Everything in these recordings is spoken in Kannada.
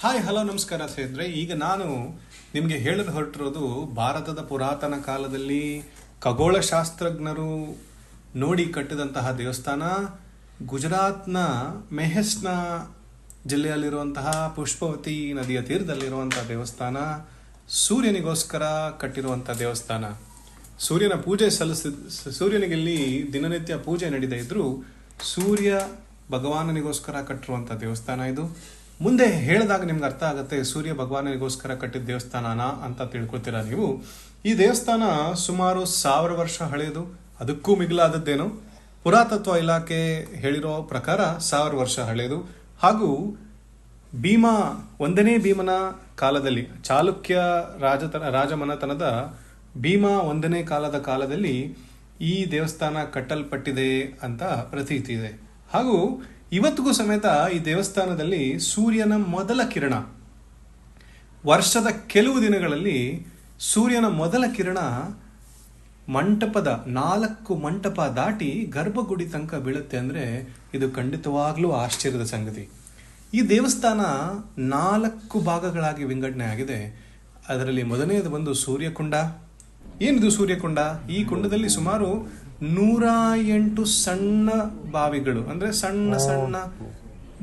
ಹಾಯ್ ಹಲೋ ನಮಸ್ಕಾರ ಸ್ನೇಹಿತರೆ. ಈಗ ನಾನು ನಿಮಗೆ ಹೇಳಲು ಹೊರಟಿರೋದು ಭಾರತದ ಪುರಾತನ ಕಾಲದಲ್ಲಿ ಖಗೋಳಶಾಸ್ತ್ರಜ್ಞರು ನೋಡಿ ಕಟ್ಟಿದಂತಹ ದೇವಸ್ಥಾನ, ಗುಜರಾತ್ನ ಮೆಹಸ್ನ ಜಿಲ್ಲೆಯಲ್ಲಿರುವಂತಹ ಪುಷ್ಪವತಿ ನದಿಯ ತೀರದಲ್ಲಿರುವಂತಹ ದೇವಸ್ಥಾನ, ಸೂರ್ಯನಿಗೋಸ್ಕರ ಕಟ್ಟಿರುವಂಥ ದೇವಸ್ಥಾನ. ಸೂರ್ಯನ ಪೂಜೆ ಸೂರ್ಯನಿಗೆ ಇಲ್ಲಿ ದಿನನಿತ್ಯ ಪೂಜೆ ನಡೀತಾ ಇದ್ರು, ಸೂರ್ಯ ಭಗವಾನನಿಗೋಸ್ಕರ ಕಟ್ಟಿರುವಂಥ ದೇವಸ್ಥಾನ ಇದು. ಮುಂದೆ ಹೇಳಿದಾಗ ನಿಮ್ಗೆ ಅರ್ಥ ಆಗುತ್ತೆ ಸೂರ್ಯ ಭಗವಾನನಿಗೋಸ್ಕರ ಕಟ್ಟಿದ ದೇವಸ್ಥಾನನಾ ಅಂತ ತಿಳ್ಕೊತೀರಾ ನೀವು. ಈ ದೇವಸ್ಥಾನ ಸುಮಾರು 1000 ವರ್ಷ ಹಳೆಯದು, ಅದಕ್ಕೂ ಮಿಗಿಲಾದದ್ದೇನು. ಪುರಾತತ್ವ ಇಲಾಖೆ ಹೇಳಿರೋ ಪ್ರಕಾರ 1000 ವರ್ಷ ಹಳೆಯದು. ಹಾಗೂ ಒಂದನೇ ಭೀಮನ ಕಾಲದಲ್ಲಿ, ಚಾಲುಕ್ಯ ರಾಜಮನೆತನದ ಭೀಮ 1ನೇ ಕಾಲದಲ್ಲಿ ಈ ದೇವಸ್ಥಾನ ಕಟ್ಟಲ್ಪಟ್ಟಿದೆ ಅಂತ ಪ್ರತೀತಿ ಇದೆ. ಹಾಗೂ ಇವತ್ತಿಗೂ ಸಮೇತ ಈ ದೇವಸ್ಥಾನದಲ್ಲಿ ಸೂರ್ಯನ ಮೊದಲ ಕಿರಣ, ವರ್ಷದ ಕೆಲವು ದಿನಗಳಲ್ಲಿ ಸೂರ್ಯನ ಮೊದಲ ಕಿರಣ ಮಂಟಪದ 4 ಮಂಟಪ ದಾಟಿ ಗರ್ಭಗುಡಿ ತನಕ ಬೀಳುತ್ತೆ ಅಂದರೆ ಇದು ಖಂಡಿತವಾಗ್ಲೂ ಆಶ್ಚರ್ಯದ ಸಂಗತಿ. ಈ ದೇವಸ್ಥಾನ 4 ಭಾಗಗಳಾಗಿ ವಿಂಗಡಣೆ ಆಗಿದೆ. ಅದರಲ್ಲಿ ಮೊದಲನೆಯದು ಬಂದು ಸೂರ್ಯಕುಂಡ. ಏನಿದು ಸೂರ್ಯಕುಂಡ? ಈ ಕುಂಡದಲ್ಲಿ ಸುಮಾರು 108 ಸಣ್ಣ ಬಾವಿಗಳು, ಅಂದ್ರೆ ಸಣ್ಣ ಸಣ್ಣ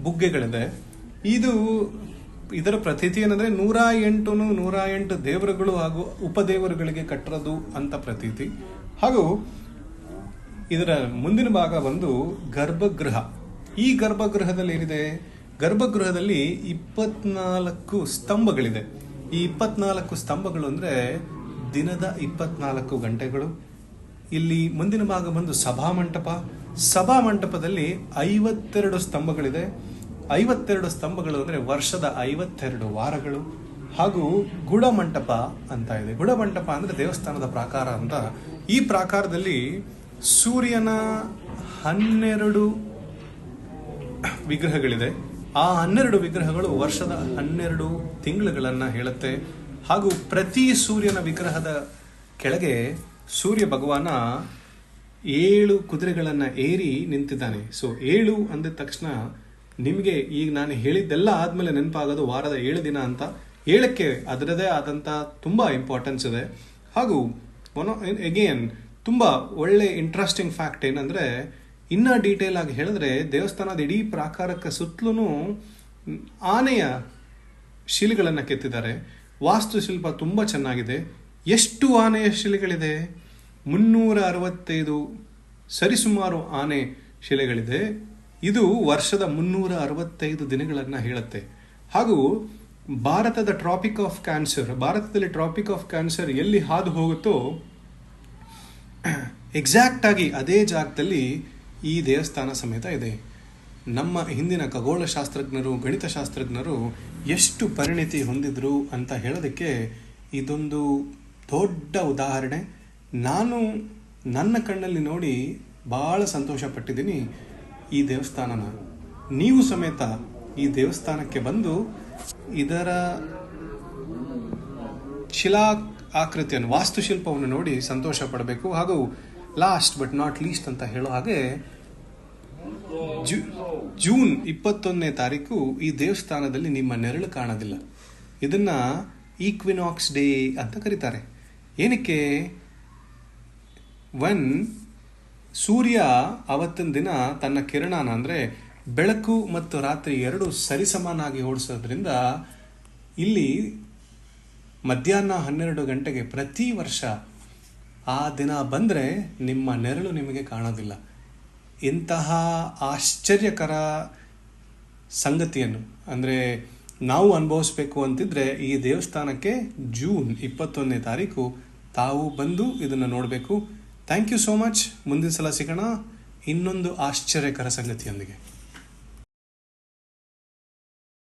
ಬುಗ್ಗೆಗಳಿದೆ. ಇದರ ಪ್ರತೀತಿ ಏನಂದ್ರೆ 108 ದೇವರುಗಳು ಹಾಗೂ ಉಪದೇವರುಗಳಿಗೆ ಕಟ್ಟಿರೋದು ಅಂತ ಪ್ರತೀತಿ. ಹಾಗೂ ಇದರ ಮುಂದಿನ ಭಾಗ ಬಂದು ಗರ್ಭಗೃಹ. ಈ ಗರ್ಭಗೃಹದಲ್ಲಿ ಏನಿದೆ? ಗರ್ಭಗೃಹದಲ್ಲಿ 24 ಸ್ತಂಭಗಳಿದೆ. ಈ 24 ಸ್ತಂಭಗಳು ಅಂದ್ರೆ ದಿನದ 24 ಗಂಟೆಗಳು. ಇಲ್ಲಿ ಮುಂದಿನ ಭಾಗ ಬಂದು ಸಭಾಮಂಟಪದಲ್ಲಿ 52 ಸ್ತಂಭಗಳಿದೆ. 52 ಸ್ತಂಭಗಳು ಅಂದ್ರೆ ವರ್ಷದ 52 ವಾರಗಳು. ಹಾಗೂ ಗುಡಮಂಟಪ ಅಂತ ಇದೆ. ಗುಡಮಂಟಪ ಅಂದ್ರೆ ದೇವಸ್ಥಾನದ ಪ್ರಾಕಾರ ಅಂತ. ಈ ಪ್ರಾಕಾರದಲ್ಲಿ ಸೂರ್ಯನ 12 ವಿಗ್ರಹಗಳಿದೆ. ಆ 12 ವಿಗ್ರಹಗಳು ವರ್ಷದ 12 ತಿಂಗಳುಗಳನ್ನ ಹೇಳುತ್ತೆ. ಹಾಗೂ ಪ್ರತಿ ಸೂರ್ಯನ ವಿಗ್ರಹದ ಕೆಳಗೆ ಸೂರ್ಯ ಭಗವಾನ 7 ಕುದುರೆಗಳನ್ನ ಏರಿ ನಿಂತಿದ್ದಾನೆ. ಸೊ 7 ಅಂದಿದ ತಕ್ಷಣ ನಿಮಗೆ ಈಗ ನಾನು ಹೇಳಿದ್ದೆಲ್ಲ ಆದ್ಮೇಲೆ ನೆನಪಾಗೋದು ವಾರದ 7 ದಿನ ಅಂತ. 7ಕ್ಕೆ ಅದರದೇ ಆದಂತ ತುಂಬಾ ಇಂಪಾರ್ಟೆನ್ಸ್ ಇದೆ. ಹಾಗೂ ಅಗೇನ್ ತುಂಬಾ ಒಳ್ಳೆ ಇಂಟ್ರೆಸ್ಟಿಂಗ್ ಫ್ಯಾಕ್ಟ್ ಏನಂದ್ರೆ, ಇನ್ನ ಡೀಟೇಲ್ ಆಗಿ ಹೇಳಿದ್ರೆ ದೇವಸ್ಥಾನದ ಇಡೀ ಪ್ರಾಕಾರಕ್ಕೆ ಸುತ್ತಲೂ ಆನೆಯ ಶಿಲೆಗಳನ್ನ ಕೆತ್ತಿದ್ದಾರೆ. ವಾಸ್ತುಶಿಲ್ಪ ತುಂಬಾ ಚೆನ್ನಾಗಿದೆ. ಎಷ್ಟು ಆನೆಯ ಶಿಲೆಗಳಿದೆ? 365 ಸರಿಸುಮಾರು ಆನೆ ಶಿಲೆಗಳಿದೆ. ಇದು ವರ್ಷದ 365 ದಿನಗಳನ್ನ ಹೇಳುತ್ತೆ. ಹಾಗೂ ಭಾರತದಲ್ಲಿ ಟ್ರಾಪಿಕ್ ಆಫ್ ಕ್ಯಾನ್ಸರ್ ಎಲ್ಲಿ ಹಾದು ಹೋಗುತ್ತೋ ಎಕ್ಸಾಕ್ಟ್ ಆಗಿ ಅದೇ ಜಾಗದಲ್ಲಿ ಈ ದೇವಸ್ಥಾನ ಸಮೇತ ಇದೆ. ನಮ್ಮ ಹಿಂದಿನ ಖಗೋಳಶಾಸ್ತ್ರಜ್ಞರು, ಗಣಿತಶಾಸ್ತ್ರಜ್ಞರು ಎಷ್ಟು ಪರಿಣಿತಿ ಹೊಂದಿದ್ರು ಅಂತ ಹೇಳೋದಕ್ಕೆ ಇದೊಂದು ದೊಡ್ಡ ಉದಾಹರಣೆ. ನಾನು ನನ್ನ ಕಣ್ಣಲ್ಲಿ ನೋಡಿ ಬಹಳ ಸಂತೋಷ ಪಟ್ಟಿದ್ದೀನಿ ಈ ದೇವಸ್ಥಾನನ. ನೀವು ಸಮೇತ ಈ ದೇವಸ್ಥಾನಕ್ಕೆ ಬಂದು ಇದರ ಶಿಲಾ ಆಕೃತಿಯನ್ನು, ವಾಸ್ತುಶಿಲ್ಪವನ್ನು ನೋಡಿ ಸಂತೋಷ ಪಡಬೇಕು. ಹಾಗೂ ಲಾಸ್ಟ್ ಬಟ್ ನಾಟ್ ಲೀಸ್ಟ್ ಅಂತ ಹೇಳೋ ಹಾಗೆ ಜೂನ್ 21ನೇ ತಾರೀಕು ಈ ದೇವಸ್ಥಾನದಲ್ಲಿ ನಿಮ್ಮ ನೆರಳು ಕಾಣೋದಿಲ್ಲ. ಇದನ್ನ ಈಕ್ವಿನಾಕ್ಸ್ ಡೇ ಅಂತ ಕರೀತಾರೆ. ಏನಕ್ಕೆ? ಸೂರ್ಯ ಅವತ್ತಿನ ದಿನ ತನ್ನ ಕಿರಣನ ಅಂದ್ರೆ ಬೆಳಕು ಮತ್ತು ರಾತ್ರಿ 2 ಸರಿಸಮಾನಾಗಿ ಓಡಿಸೋದ್ರಿಂದ ಇಲ್ಲಿ ಮಧ್ಯಾಹ್ನ 12 ಗಂಟೆಗೆ ಪ್ರತಿ ವರ್ಷ ಆ ದಿನ ಬಂದ್ರೆ ನಿಮ್ಮ ನೆರಳು ನಿಮಗೆ ಕಾಣೋದಿಲ್ಲ. ಇಂತಹ ಆಶ್ಚರ್ಯಕರ ಸಂಗತಿಯನ್ನು ಅಂದ್ರೆ ನಾವು ಅನುಭವಿಸ್ಬೇಕು ಅಂತಿದ್ರೆ ಈ ದೇವಸ್ಥಾನಕ್ಕೆ ಜೂನ್ 21ನೇ ತಾರೀಕು ತಾವು ಬಂದು ಇದನ್ನು ನೋಡಬೇಕು. Thank you so much. ಮುಂದಿನ ಸಲ ಸಿಗೋಣ ಇನ್ನೊಂದು ಆಶ್ಚರ್ಯಕರ ಸಂಗತಿಯೊಂದಿಗೆ.